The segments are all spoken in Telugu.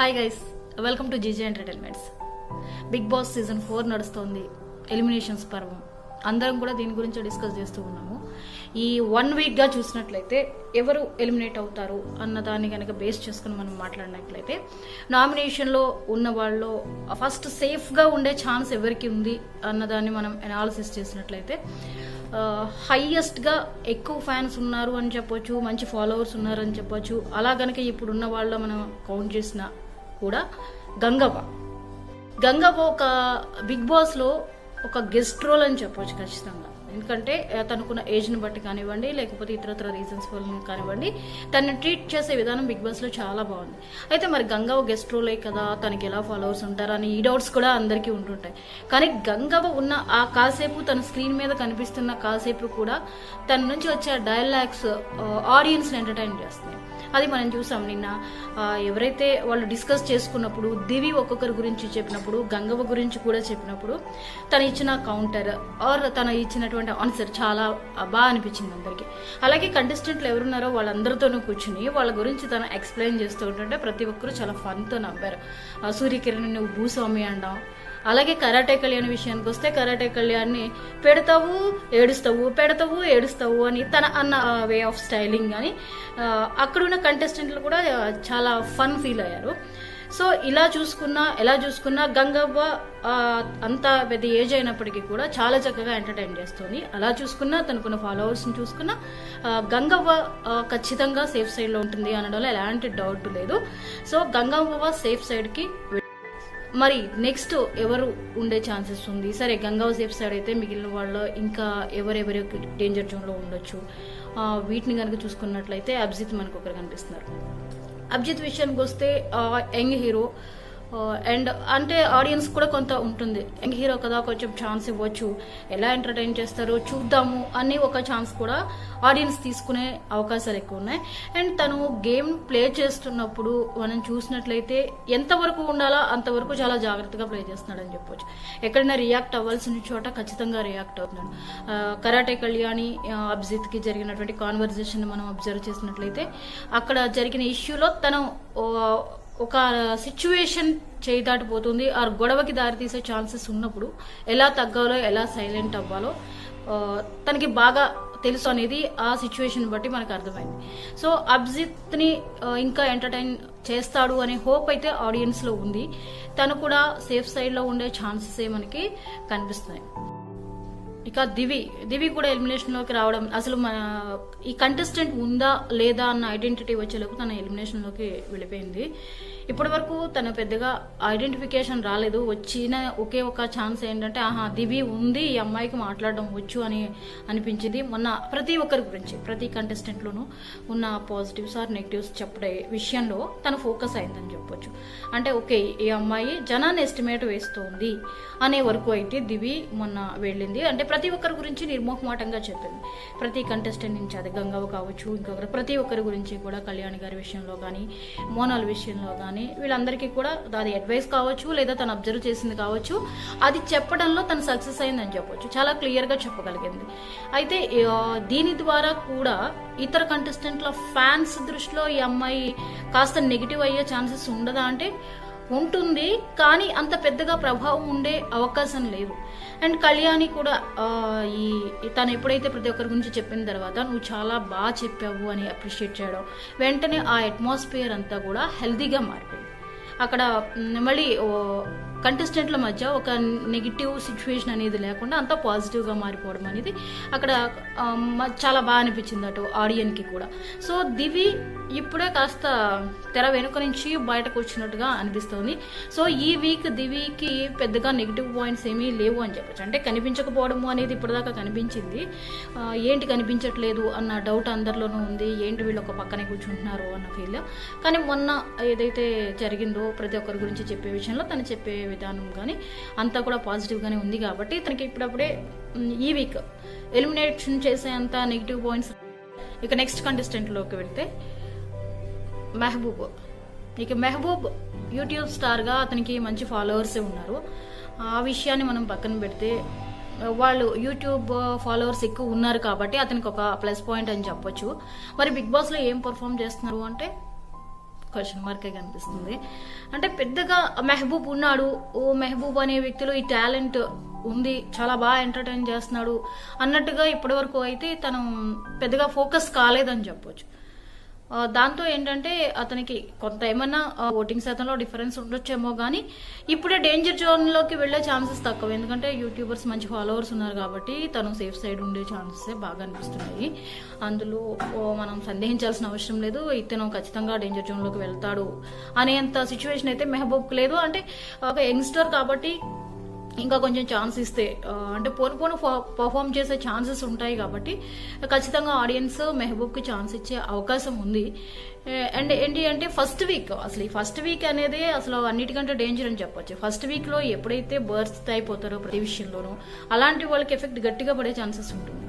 Hi guys, welcome to GJ entertainments. Bigg Boss season 4 నడుస్తోంది. ఎలిమినేషన్స్ పర్వం. అందరం కూడా దీని గురించి డిస్కస్ చేస్తూ ఉన్నాము. ఈ 1 వీక్గా చూసినట్లయితే ఎవరు ఎలిమినేట్ అవుతారు అన్న దాన్ని కనుక బేస్ చేసుకుని మనం మాట్లాడినట్లయితే నామినేషన్లో ఉన్న వాళ్ళు ఫస్ట్ సేఫ్గా ఉండే ఛాన్స్ ఎవరికి ఉంది అన్నదాన్ని మనం అనాలిసిస్ చేసినట్లయితే హైయెస్ట్గా ఎక్కువ ఫ్యాన్స్ ఉన్నారు అని చెప్పొచ్చు, మంచి ఫాలోవర్స్ ఉన్నారు అని చెప్పొచ్చు. అలా కనుక ఇప్పుడున్న వాళ్ళు మనం కౌంట్ చేసినా కూడా గంగవ్వ ఒక బిగ్ బాస్లో ఒక గెస్ట్ రోల్ అని చెప్పొచ్చు ఖచ్చితంగా. ఎందుకంటే తనకున్న ఏజ్ని బట్టి కానివ్వండి, లేకపోతే ఇతరత్ర రీజన్స్ వల్ల కానివ్వండి, తనని ట్రీట్ చేసే విధానం బిగ్ బాస్లో చాలా బాగుంది. అయితే మరి గంగవ్వ గెస్ట్ రోలే కదా, తనకి ఎలా ఫాలోవర్స్ ఉంటారని ఈ డౌట్స్ కూడా అందరికీ ఉంటుంటాయి. కానీ గంగవ్వ ఉన్న ఆ కాసేపు, తన స్క్రీన్ మీద కనిపిస్తున్న కాసేపు కూడా తన నుంచి వచ్చే డైలాగ్స్ ఆడియన్స్ని ఎంటర్టైన్ చేస్తున్నాయి. అది మనం చూసాం నిన్న. ఎవరైతే వాళ్ళు డిస్కస్ చేసుకున్నప్పుడు దివి ఒక్కొక్కరి గురించి చెప్పినప్పుడు, గంగవ్వ గురించి కూడా చెప్పినప్పుడు తను ఇచ్చిన కౌంటర్ ఆర్ తను ఇచ్చినటువంటి ఆన్సర్ చాలా బాగా అనిపించింది అందరికీ. అలాగే కంటెస్టెంట్లు ఎవరున్నారో వాళ్ళందరితోనూ కూర్చుని వాళ్ళ గురించి తను ఎక్స్ప్లెయిన్ చేస్తూ ఉంటుంటే ప్రతి ఒక్కరు చాలా ఫన్తో నవ్వారు. సూర్యకిరణ్ నువ్వు భూస్వామి అనడం, అలాగే కరాటే కళ్యాణ్ విషయానికి వస్తే కరాటే కళ్యాణ్ని పెడతావు ఏడుస్తావు అని తన అన్న వే ఆఫ్ స్టైలింగ్ అని అక్కడున్న కంటెస్టెంట్లు కూడా చాలా ఫన్ ఫీల్ అయ్యారు. సో ఎలా చూసుకున్నా గంగవ్వ అంత పెద్ద ఏజ్ అయినప్పటికీ కూడా చాలా చక్కగా ఎంటర్టైన్ చేస్తుంది. అలా చూసుకున్నా, తనకున్న ఫాలోవర్స్ని చూసుకున్నా గంగవ్వ ఖచ్చితంగా సేఫ్ సైడ్లో ఉంటుంది అనడంలో ఎలాంటి డౌట్ లేదు. సో గంగవ్వ సేఫ్ సైడ్కి. మరి నెక్స్ట్ ఎవరు ఉండే ఛాన్సెస్ ఉంది? సరే, గంగవ్వ సేఫ్ సైడ్ అయితే మిగిలిన వాళ్ళు ఇంకా ఎవరెవరు డేంజర్ జోన్లో ఉండొచ్చు. వీటిని కనుక చూసుకున్నట్లయితే అభిజిత్ మనకు ఒకరు కనిపిస్తున్నారు. అభిజిత్ విషయానికి వస్తే యంగ్ హీరో అండ్ అంటే ఆడియన్స్ కూడా కొంత ఉంటుంది, యంగ్ హీరో కదా కొంచెం ఛాన్స్ ఇవ్వచ్చు, ఎలా ఎంటర్టైన్ చేస్తారో చూద్దాము అని ఒక ఛాన్స్ కూడా ఆడియన్స్ తీసుకునే అవకాశాలు ఎక్కువ ఉన్నాయి. అండ్ తను గేమ్ ప్లే చేస్తున్నప్పుడు మనం చూసినట్లయితే ఎంతవరకు ఉండాలో అంతవరకు చాలా జాగ్రత్తగా ప్లే చేస్తున్నాడు అని చెప్పొచ్చు. ఎక్కడైనా రియాక్ట్ అవ్వాల్సిన చోట ఖచ్చితంగా రియాక్ట్ అవుతున్నాడు. కరాటే కళ్యాణి అభిజిత్కి జరిగినటువంటి కాన్వర్జేషన్ మనం అబ్జర్వ్ చేసినట్లయితే అక్కడ జరిగిన ఇష్యూలో తను ఒక సిచ్యువేషన్ చేయి దాటిపోతుంది, ఆ గొడవకి దారితీసే ఛాన్సెస్ ఉన్నప్పుడు ఎలా తగ్గాలో, ఎలా సైలెంట్ అవ్వాలో తనకి బాగా తెలుసు అనేది ఆ సిచ్యువేషన్ బట్టి మనకు అర్థమైంది. సో అభిజిత్ని ఇంకా ఎంటర్టైన్ చేస్తాడు అనే హోప్ అయితే ఆడియన్స్లో ఉంది. తను కూడా సేఫ్ సైడ్లో ఉండే ఛాన్సెస్ మనకి కనిపిస్తున్నాయి. ఇక దివి కూడా ఎలిమినేషన్లోకి రావడం, అసలు మన ఈ కంటెస్టెంట్ ఉందా లేదా అన్న ఐడెంటిటీ వచ్చేలోపు తన ఎలిమినేషన్లోకి వెళ్ళిపోయింది. ఇప్పటి వరకు తన పెద్దగా ఐడెంటిఫికేషన్ రాలేదు. వచ్చిన ఒకే ఒక ఛాన్స్ ఏంటంటే దివి ఉంది, ఈ అమ్మాయికి మాట్లాడడం వచ్చు అని అనిపించింది. మొన్న ప్రతి ఒక్కరి గురించి, ప్రతి కంటెస్టెంట్లోనూ ఉన్న పాజిటివ్స్ ఆర్ నెగిటివ్స్ చెప్పడే విషయంలో తను ఫోకస్ అయిందని చెప్పొచ్చు. అంటే ఓకే, ఈ అమ్మాయి జనాన్ని ఎస్టిమేట్ వేస్తోంది అనే వరకు అయితే దివి మొన్న వెళ్ళింది. అంటే ప్రతి ఒక్కరి గురించి నిర్మోహమాటంగా చెప్పింది. ప్రతి కంటెస్టెంట్ నుంచి, అది గంగవ్వ కావచ్చు, ఇంకొకరు ప్రతి ఒక్కరి గురించి కూడా, కళ్యాణి గారి విషయంలో కానీ, మోనాల్ విషయంలో కానీ, వీళ్ళందరికీ కూడా అది అడ్వైస్ కావచ్చు లేదా తను అబ్జర్వ్ చేసింది కావచ్చు, అది చెప్పడంలో తను సక్సెస్ అయిందని చెప్పొచ్చు. చాలా క్లియర్గా చెప్పగలిగింది. అయితే దీని ద్వారా కూడా ఇతర కంటెస్టెంట్ల ఫ్యాన్స్ దృష్టిలో ఈ అమ్మాయి కాస్త నెగిటివ్ అయ్యే ఛాన్సెస్ ఉండదా అంటే ఉంటుంది, కానీ అంత పెద్దగా ప్రభావం ఉండే అవకాశం లేదు. అండ్ కళ్యాణి కూడా తను ఎప్పుడైతే ప్రతి ఒక్కరి గురించి చెప్పిన తర్వాత నువ్వు చాలా బాగా చెప్పావు అని అప్రిషియేట్ చేయడం, వెంటనే ఆ అట్మాస్ఫియర్ అంతా కూడా హెల్దీగా మారిపోయింది. అక్కడ మళ్ళీ కంటెస్టెంట్ల మధ్య ఒక నెగిటివ్ సిచ్యువేషన్ అనేది లేకుండా అంతా పాజిటివ్గా మారిపోవడం అనేది అక్కడ చాలా బాగా అనిపించింది అటు ఆడియన్కి కూడా. సో దివి ఇప్పుడే కాస్త తెర వెనుక నుంచి బయటకు వచ్చినట్టుగా అనిపిస్తుంది. సో ఈ వీక్ దివికి పెద్దగా నెగిటివ్ పాయింట్స్ ఏమీ లేవు అని చెప్పచ్చు. అంటే కనిపించకపోవడము అనేది ఇప్పటిదాకా కనిపించింది, ఏంటి కనిపించట్లేదు అన్న డౌట్ అందరిలోనూ ఉంది, ఏంటి వీళ్ళు ఒక పక్కనే కూర్చుంటున్నారు అన్న ఫీల్. కానీ మొన్న ఏదైతే జరిగిందో ప్రతి ఒక్కరి గురించి చెప్పే విషయంలో తను చెప్పే విధానం కానీ అంతా కూడా పాజిటివ్గానే ఉంది. కాబట్టి తనకి ఇప్పుడప్పుడే ఈ వీక్ ఎలిమినేషన్ చేసేంత నెగిటివ్ పాయింట్స్. ఇక నెక్స్ట్ కంటెస్టెంట్లోకి వెళ్తే మెహబూబ్ యూట్యూబ్ స్టార్గా అతనికి మంచి ఫాలోవర్సే ఉన్నారు. ఆ విషయాన్ని మనం పక్కన పెడితే వాళ్ళు యూట్యూబ్ ఫాలోవర్స్ ఎక్కువ ఉన్నారు కాబట్టి అతనికి ఒక ప్లస్ పాయింట్ అని చెప్పొచ్చు. మరి బిగ్ బాస్లో ఏం పర్ఫామ్ చేస్తున్నారు అంటే క్వశ్చన్ మార్కే కనిపిస్తుంది. అంటే పెద్దగా మెహబూబ్ ఉన్నాడు, ఓ మెహబూబ్ అనే వ్యక్తిలో ఈ టాలెంట్ ఉంది, చాలా బాగా ఎంటర్టైన్ చేస్తున్నాడు అన్నట్టుగా ఇప్పటివరకు అయితే తను పెద్దగా ఫోకస్ కాలేదని చెప్పొచ్చు. దాంతో ఏంటంటే అతనికి కొంత ఏమన్నా ఓటింగ్ శాతంలో డిఫరెన్స్ ఉండొచ్చేమో కానీ ఇప్పుడే డేంజర్ జోన్లోకి వెళ్లే ఛాన్సెస్ తక్కువ. ఎందుకంటే యూట్యూబర్స్ మంచి ఫాలోవర్స్ ఉన్నారు కాబట్టి తను సేఫ్ సైడ్ ఉండే ఛాన్సెస్ బాగా అనిపిస్తున్నాయి. అందులో మనం సందేహించాల్సిన అవసరం లేదు, ఇతను ఖచ్చితంగా డేంజర్ జోన్లోకి వెళ్తాడు అనేంత సిచ్యువేషన్ అయితే మెహబూబ్కి లేదు. అంటే ఒక యంగ్స్టర్ కాబట్టి ఇంకా కొంచెం ఛాన్స్ ఇస్తే అంటే పోను పర్ఫామ్ చేసే ఛాన్సెస్ ఉంటాయి కాబట్టి ఖచ్చితంగా ఆడియన్స్ మెహబూబ్కి ఛాన్స్ ఇచ్చే అవకాశం ఉంది. అండ్ ఏంటి అంటే ఫస్ట్ వీక్, అసలు ఈ ఫస్ట్ వీక్ అనేది అసలు అన్నిటికంటే డేంజర్ అని చెప్పొచ్చు. ఫస్ట్ వీక్లో ఎప్పుడైతే బర్స్ట్ అయిపోతారో ప్రతి విషయంలోనూ అలాంటి వాళ్ళకి ఎఫెక్ట్ గట్టిగా పడే ఛాన్సెస్ ఉంటుంది.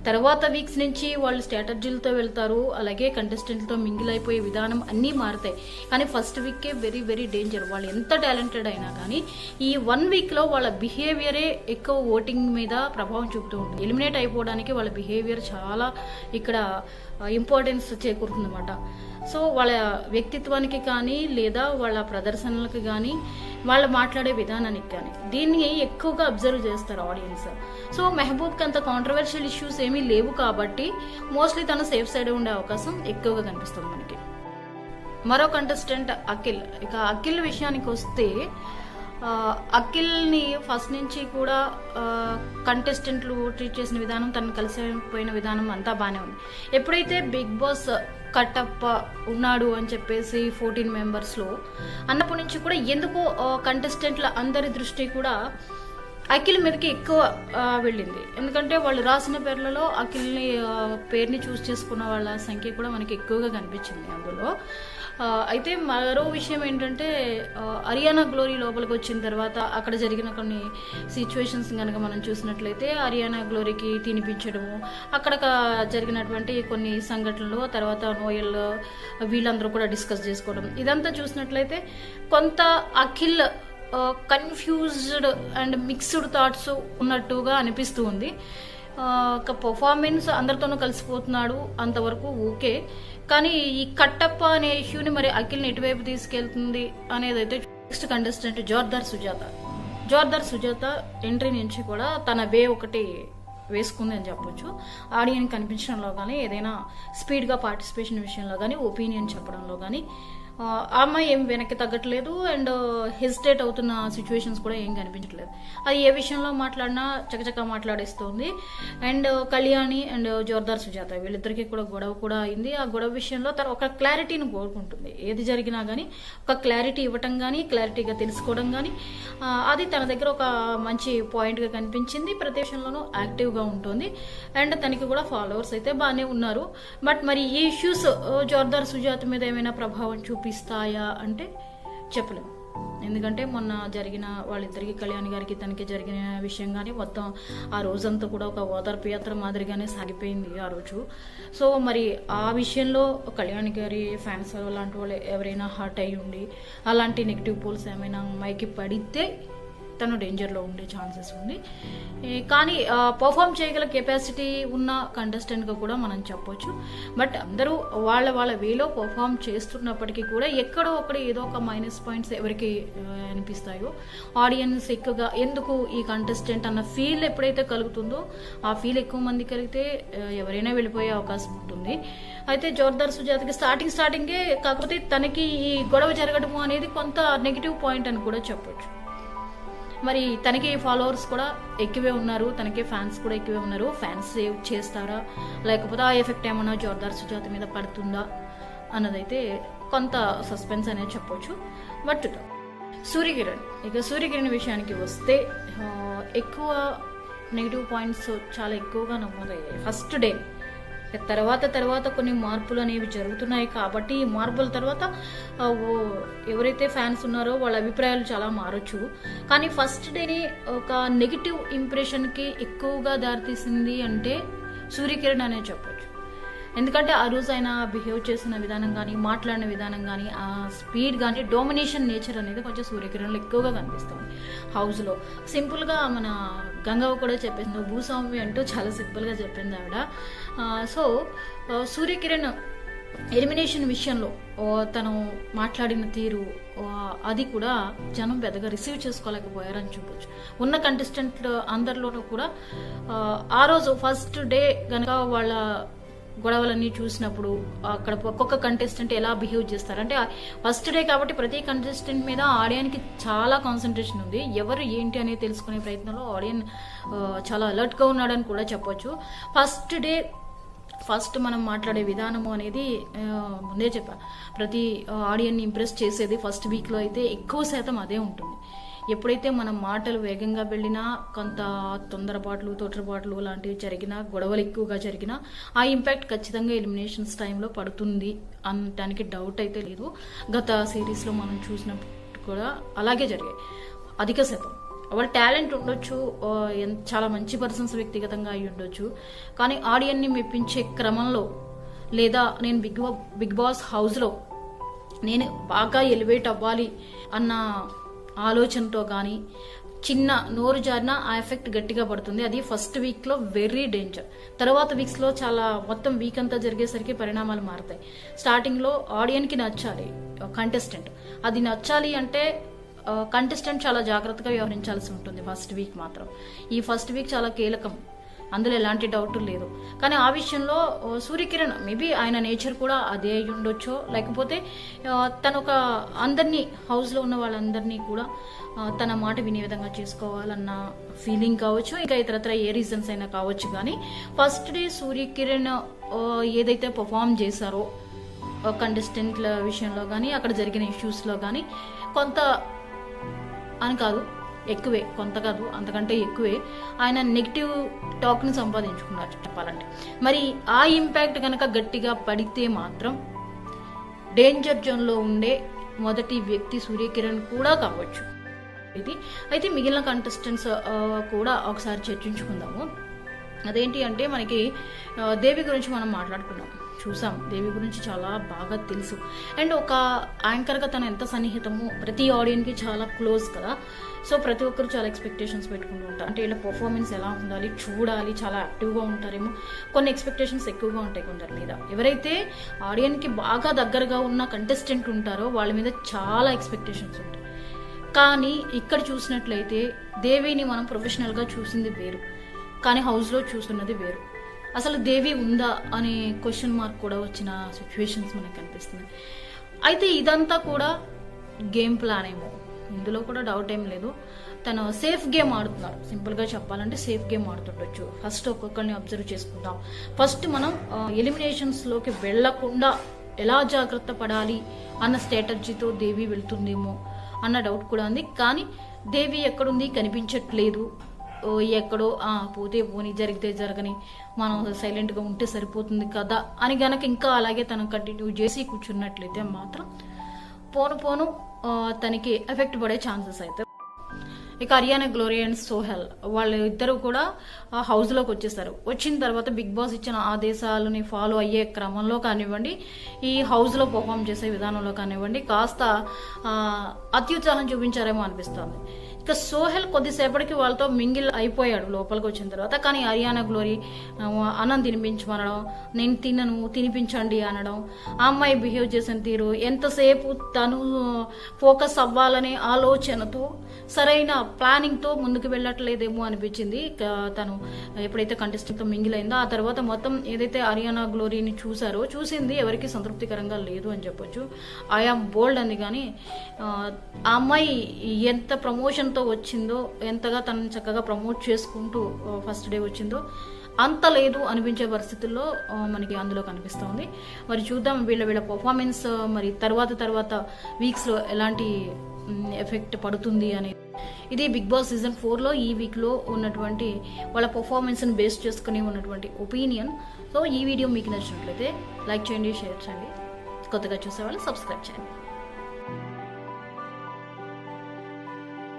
తర్వాత వీక్స్ నుంచి వాళ్ళు స్ట్రాటజీలతో వెళ్తారు, అలాగే కంటెస్టెంట్లతో మింగిల్ అయిపోయే విధానం అన్నీ మారుతాయి. కానీ ఫస్ట్ వీకే వెరీ వెరీ డేంజర్. వాళ్ళు ఎంత టాలెంటెడ్ అయినా కానీ ఈ 1 వీక్లో వాళ్ళ బిహేవియరే ఎక్కువ ఓటింగ్ మీద ప్రభావం చూపుతూ ఉంటుంది. ఎలిమినేట్ అయిపోవడానికి వాళ్ళ బిహేవియర్ చాలా ఇక్కడ ఇంపార్టెన్స్ చేకూరుతుంది అన్నమాట. సో వాళ్ళ వ్యక్తిత్వానికి కానీ లేదా వాళ్ళ ప్రదర్శనలకు కానీ వాళ్ళు మాట్లాడే విధానానికి కానీ దీన్ని ఎక్కువగా అబ్జర్వ్ చేస్తారు ఆడియన్స్. సో మెహబూబ్కి అంత కాంట్రవర్షియల్ ఇష్యూస్ ఏమీ లేవు కాబట్టి మోస్ట్లీ తను సేఫ్ సైడ్ ఉండే అవకాశం ఎక్కువగా కనిపిస్తుంది మనకి. మరో కంటెస్టెంట్ అఖిల్. ఇక అఖిల్ విషయానికి వస్తే అఖిల్ని ఫస్ట్ నుంచి కూడా కంటెస్టెంట్లు ట్రీట్ చేసిన విధానం, తను కలిసిపోయిన విధానం అంతా బాగానే ఉంది. ఎప్పుడైతే బిగ్ బాస్ కట్టప్ప ఉన్నాడు అని చెప్పేసి 14 మెంబర్స్లో అన్నప్పటి నుంచి కూడా ఎందుకో కంటెస్టెంట్ల అందరి దృష్టి కూడా అఖిల్ మీదకి ఎక్కువ వెళ్ళింది. ఎందుకంటే వాళ్ళు రాసిన పేర్లలో అఖిల్ని పేరుని చూస్ చేసుకున్న వాళ్ళ సంఖ్య కూడా మనకి ఎక్కువగా కనిపించింది అందులో. అయితే మరో విషయం ఏంటంటే అరియానా గ్లోరీ లోపలికి వచ్చిన తర్వాత అక్కడ జరిగిన కొన్ని సిచ్యువేషన్స్ కనుక మనం చూసినట్లయితే అరియానా గ్లోరీకి తినిపించడము, అక్కడ జరిగినటువంటి కొన్ని సంఘటనలు, తర్వాత నోయల్ వీళ్ళందరూ కూడా డిస్కస్ చేసుకోవడం, ఇదంతా చూసినట్లయితే కొంత Akhil confused and mixed thoughts ఉన్నట్టుగా అనిపిస్తూ ఉంది. ఒక పర్ఫార్మెన్స్ అందరితోనూ కలిసిపోతున్నాడు, అంతవరకు ఓకే. కానీ ఈ కట్టప్ప అనే ఇష్యూని మరి అఖిల్ని ఎటువైపు తీసుకెళ్తుంది అనేది అయితే next contestant Jordar Sujatha entry నుంచి కూడా తన వే ఒకటి వేసుకుంది అని చెప్పొచ్చు. ఆడియన్స్ కనిపించడంలో కానీ, ఏదైనా స్పీడ్గా పార్టిసిపేషన్ విషయంలో కానీ, ఒపీనియన్ చెప్పడంలో కానీ ఆ అమ్మాయి ఏం వెనక్కి తగ్గట్లేదు అండ్ హెసిటేట్ అవుతున్న సిచ్యువేషన్స్ కూడా ఏం కనిపించట్లేదు. అది ఏ విషయంలో మాట్లాడినా చకచకా మాట్లాడేస్తుంది. అండ్ కళ్యాణి అండ్ జోర్దార్ సుజాత వీళ్ళిద్దరికీ కూడా గొడవ కూడా అయింది. ఆ గొడవ విషయంలో తను ఒక క్లారిటీని కోరుకుంటుంది. ఏది జరిగినా కానీ ఒక క్లారిటీ ఇవ్వటం కానీ, క్లారిటీగా తెలుసుకోవడం కానీ, అది తన దగ్గర ఒక మంచి పాయింట్గా కనిపించింది. ప్రతి విషయంలోనూ యాక్టివ్గా ఉంటుంది అండ్ తనకి కూడా ఫాలోవర్స్ అయితే బాగానే ఉన్నారు. బట్ మరి ఈ ఇష్యూస్ జోర్దార్ సుజాత మీద ఏమైనా ప్రభావం చూపిస్తాయా అంటే చెప్పలేము. ఎందుకంటే మొన్న జరిగిన వాళ్ళిద్దరికి, కళ్యాణి గారికి తనకి జరిగిన విషయం కానీ మొత్తం ఆ రోజంతా కూడా ఒక ఓదార్పు యాత్ర మాదిరిగానే సాగిపోయింది ఆ రోజు. సో మరి ఆ విషయంలో కళ్యాణి గారి ఫ్యాన్స్ అలాంటి వాళ్ళు ఎవరైనా హర్ట్ అయ్యి ఉండి అలాంటి నెగిటివ్ పోల్స్ ఏమైనా అమ్మాయికి పడితే తను డేంజర్లో ఉండే ఛాన్సెస్ ఉంది. కానీ పర్ఫామ్ చేయగల కెపాసిటీ ఉన్న కంటెస్టెంట్గా కూడా మనం చెప్పొచ్చు. బట్ అందరూ వాళ్ళ వేలో పర్ఫామ్ చేస్తున్నప్పటికీ కూడా ఎక్కడో ఒకటి ఏదో ఒక మైనస్ పాయింట్స్ ఎవరికి అనిపిస్తాయో ఆడియన్స్ ఎక్కువగా ఎందుకు ఈ కంటెస్టెంట్ అన్న ఫీల్ ఎప్పుడైతే కలుగుతుందో ఆ ఫీల్ ఎక్కువ మంది కలిగితే ఎవరైనా వెళ్ళిపోయే అవకాశం ఉంటుంది. అయితే జోర్దార్ సుజాతకి స్టార్టింగే కాకపోతే తనకి ఈ గొడవ జరగడము అనేది కొంత నెగిటివ్ పాయింట్ అని కూడా చెప్పొచ్చు. మరి తనకి ఫాలోవర్స్ కూడా ఎక్కువే ఉన్నారు, తనకి ఫ్యాన్స్ కూడా ఎక్కువే ఉన్నారు. ఫ్యాన్స్ సేవ్ చేస్తారా లేకపోతే ఆ ఎఫెక్ట్ ఏమన్నా జోర్దార్ సుజాత మీద పడుతుందా అన్నదైతే కొంత సస్పెన్స్ అనేది చెప్పొచ్చు. బట్ సూర్యకిరణ్ విషయానికి వస్తే ఎక్కువ నెగిటివ్ పాయింట్స్ చాలా ఎక్కువగా నమోదయ్యాయి. ఫస్ట్ డే తర్వాత కొన్ని మార్పులు అనేవి జరుగుతున్నాయి కాబట్టి ఈ మార్పుల తర్వాత ఎవరైతే ఫ్యాన్స్ ఉన్నారో వాళ్ళ అభిప్రాయాలు చాలా మారొచ్చు. కానీ ఫస్ట్ డేని ఒక నెగిటివ్ ఇంప్రెషన్కి ఎక్కువగా దారితీసింది అంటే సూర్యకిరణ్ అనే చెప్పొచ్చు. ఎందుకంటే ఆ రోజు ఆయన బిహేవ్ చేసిన విధానం కానీ, మాట్లాడిన విధానం కానీ, ఆ స్పీడ్ కానీ, డామినేషన్ నేచర్ అనేది కొంచెం సూర్యకిరణ్లో ఎక్కువగా కనిపిస్తుంది హౌస్లో. సింపుల్గా మన గంగవ్వ కూడా చెప్పేసింది, భూస్వామి అంటూ చాలా సింపుల్గా చెప్పింది ఆవిడ. సో సూర్యకిరణ్ ఎలిమినేషన్ విషయంలో తను మాట్లాడిన తీరు అది కూడా జనం పెద్దగా రిసీవ్ చేసుకోలేకపోయారని చెప్పొచ్చు. ఉన్న కంటెస్టెంట్ అందరిలోనూ కూడా ఆ రోజు ఫస్ట్ డే గనక వాళ్ళ గొడవలన్నీ చూసినప్పుడు అక్కడ ఒక్కొక్క కంటెస్టెంట్ ఎలా బిహేవ్ చేస్తారు అంటే ఫస్ట్ డే కాబట్టి ప్రతి కంటెస్టెంట్ మీద ఆడియన్కి చాలా కాన్సన్ట్రేషన్ ఉంది. ఎవరు ఏంటి అనేది తెలుసుకునే ప్రయత్నంలో ఆడియన్ చాలా అలర్ట్గా ఉన్నాడని కూడా చెప్పొచ్చు. ఫస్ట్ మనం మాట్లాడే విధానము అనేది ముందే చెప్పా, ప్రతి ఆడియన్ని ఇంప్రెస్ చేసేది ఫస్ట్ వీక్లో అయితే ఎక్కువ శాతం అదే ఉంటుంది. ఎప్పుడైతే మనం మాటలు వేగంగా వెళ్ళినా, కొంత తొందరపాట్లు లాంటివి జరిగినా, గొడవలు ఎక్కువగా జరిగినా ఆ ఇంపాక్ట్ ఖచ్చితంగా ఎలిమినేషన్స్ టైంలో పడుతుంది అనడానికి డౌట్ అయితే లేదు. గత సిరీస్లో మనం చూసినప్పుడు కూడా అలాగే జరిగాయి. అధిక శాతం వాళ్ళ టాలెంట్ ఉండొచ్చు, చాలా మంచి పర్సన్స్ వ్యక్తిగతంగా అయి ఉండొచ్చు, కానీ ఆడియన్ని మెప్పించే క్రమంలో లేదా నేను బిగ్ బాస్ హౌస్లో నేను బాగా ఎలివేట్ అవ్వాలి అన్న ఆలోచనతో కానీ చిన్న నోరు జారినా ఆ ఎఫెక్ట్ గట్టిగా పడుతుంది. అది ఫస్ట్ వీక్లో వెరీ డేంజర్. తర్వాత వీక్స్లో చాలా మొత్తం వీక్ అంతా జరిగేసరికి పరిణామాలు మారుతాయి. స్టార్టింగ్లో ఆడియన్కి నచ్చాలి కంటెస్టెంట్, అది నచ్చాలి అంటే కంటెస్టెంట్ చాలా జాగ్రత్తగా వ్యవహరించాల్సి ఉంటుంది. ఫస్ట్ వీక్ మాత్రం ఈ ఫస్ట్ వీక్ చాలా కీలకం, అందులో ఎలాంటి డౌట్ లేదు. కానీ ఆ విషయంలో సూర్యకిరణ్ మేబీ ఆయన నేచర్ కూడా అదే అయి ఉండొచ్చో, లేకపోతే తను ఒక అందరినీ హౌస్లో ఉన్న వాళ్ళందరినీ కూడా తన మాట వినే విధంగా చేసుకోవాలన్న ఫీలింగ్ కావచ్చు, ఇంకా ఇతరత్ర ఏ రీజన్స్ అయినా కావచ్చు. కానీ ఫస్ట్ డే సూర్యకిరణ్ ఏదైతే పర్ఫామ్ చేశారో కంటెస్టెంట్ల విషయంలో కానీ అక్కడ జరిగిన ఇష్యూస్లో కానీ కొంత అని కాదు ఎక్కువే, కొంత కాదు అంతకంటే ఎక్కువే ఆయన నెగిటివ్ టాక్ని సంపాదించుకున్నారు చెప్పాలంటే. మరి ఆ ఇంపాక్ట్ కనుక గట్టిగా పడితే మాత్రం డేంజర్ జోన్లో ఉండే మొదటి వ్యక్తి సూర్యకిరణ్ కూడా కావచ్చు. ఇది అయితే మిగిలిన కంటెస్టెంట్స్ కూడా ఒకసారి చర్చించుకుందాము. అదేంటి అంటే మనకి దేవి గురించి మనం మాట్లాడుకున్నాం, చూసాం. దేవి గురించి చాలా బాగా తెలుసు. అండ్ ఒక యాంకర్గా తను ఎంత సన్నిహితమో, ప్రతి ఆడియన్కి చాలా క్లోజ్ కదా. సో ప్రతి ఒక్కరు చాలా ఎక్స్పెక్టేషన్స్ పెట్టుకుంటూ ఉంటారు. అంటే వీళ్ళ పర్ఫార్మెన్స్ ఎలా ఉండాలి చూడాలి, చాలా యాక్టివ్గా ఉంటారేమో, కొన్ని ఎక్స్పెక్టేషన్స్ ఎక్కువగా ఉంటాయి కొందరి మీద. ఎవరైతే ఆడియన్కి బాగా దగ్గరగా ఉన్న కంటెస్టెంట్ ఉంటారో వాళ్ళ మీద చాలా ఎక్స్పెక్టేషన్స్ ఉంటాయి. కానీ ఇక్కడ చూసినట్లయితే దేవిని మనం ప్రొఫెషనల్గా చూసింది వేరు, కానీ హౌస్లో చూస్తున్నది వేరు. అసలు దేవి ఉందా అనే క్వశ్చన్ మార్క్ కూడా వచ్చిన సిచ్యువేషన్స్ మనకు కనిపిస్తున్నాయి. అయితే ఇదంతా కూడా గేమ్ ప్లాన్ ఏమో, ఇందులో కూడా డౌట్ ఏం లేదు. తను సేఫ్ గేమ్ ఆడుతున్నారు, సింపుల్గా చెప్పాలంటే సేఫ్ గేమ్ ఆడుతుండొచ్చు. ఫస్ట్ ఒక్కొక్కరిని అబ్జర్వ్ చేసుకుందాం. ఫస్ట్ మనం ఎలిమినేషన్స్లోకి వెళ్లకుండా ఎలా జాగ్రత్త పడాలి అన్న స్ట్రాటజీతో దేవి వెళ్తుందేమో అన్న డౌట్ కూడా ఉంది. కానీ దేవి ఎక్కడుంది కనిపించట్లేదు. ఎక్కడో పోతే పోని, జరిగితే జరగని, మనం సైలెంట్గా ఉంటే సరిపోతుంది కదా అని గనక ఇంకా అలాగే తను కంటిన్యూ చేసి కూర్చున్నట్లయితే మాత్రం పోను తనకి ఎఫెక్ట్ పడే ఛాన్సెస్ అయితే. ఇక అరియానా గ్లోరీ అండ్ సోహెల్ వాళ్ళు ఇద్దరు కూడా హౌస్లోకి వచ్చేసారు. వచ్చిన తర్వాత బిగ్ బాస్ ఇచ్చిన ఆదేశాలని ఫాలో అయ్యే క్రమంలో కానివ్వండి, ఈ హౌస్లో పర్ఫామ్ చేసే విధానంలో కానివ్వండి, కాస్త అత్యుత్సాహం చూపించారేమో అనిపిస్తుంది. ఇక సోహెల్ కొద్దిసేపటికి వాళ్ళతో మింగిల్ అయిపోయాడు లోపలికి వచ్చిన తర్వాత. కానీ అరియానా గ్లోరీ అన్నం తినిపించమనడం, నేను తినను తినిపించండి అనడం, ఆ అమ్మాయి బిహేవ్ చేసిన తీరు, ఎంతసేపు తను ఫోకస్ అవ్వాలనే ఆలోచనతో సరైన ప్లానింగ్తో ముందుకు వెళ్ళట్లేదేమో అనిపించింది. తను ఎప్పుడైతే కంటెస్టెంట్తో మింగిల్ అయిందో ఆ తర్వాత మొత్తం ఏదైతే అరియానా గ్లోరీని చూసింది ఎవరికి సంతృప్తికరంగా లేదు అని చెప్పొచ్చు. ఐఆమ్ బోల్డ్ అంది. కానీ ఆ అమ్మాయి ఎంత ప్రమోషన్తో వచ్చిందో, ఎంతగా తనని చక్కగా ప్రమోట్ చేసుకుంటూ ఫస్ట్ డే వచ్చిందో అంత లేదు అనిపించే పరిస్థితుల్లో మనకి అందులో కనిపిస్తుంది. మరి చూద్దాం వీళ్ళ పర్ఫార్మెన్స్ మరి తర్వాత వీక్స్లో ఎలాంటి ఎఫెక్ట్ పడుతుంది అనేది. ఇది బిగ్ బాస్ సీజన్ 4లో ఈ వీక్లో ఉన్నటువంటి వాళ్ళ పర్ఫార్మెన్స్ని బేస్ చేసుకుని ఉన్నటువంటి ఒపీనియన్. సో ఈ వీడియో మీకు నచ్చినట్లయితే లైక్ చేయండి, షేర్ చేయండి, కొత్తగా చూసేవాళ్ళు సబ్స్క్రైబ్ చేయండి.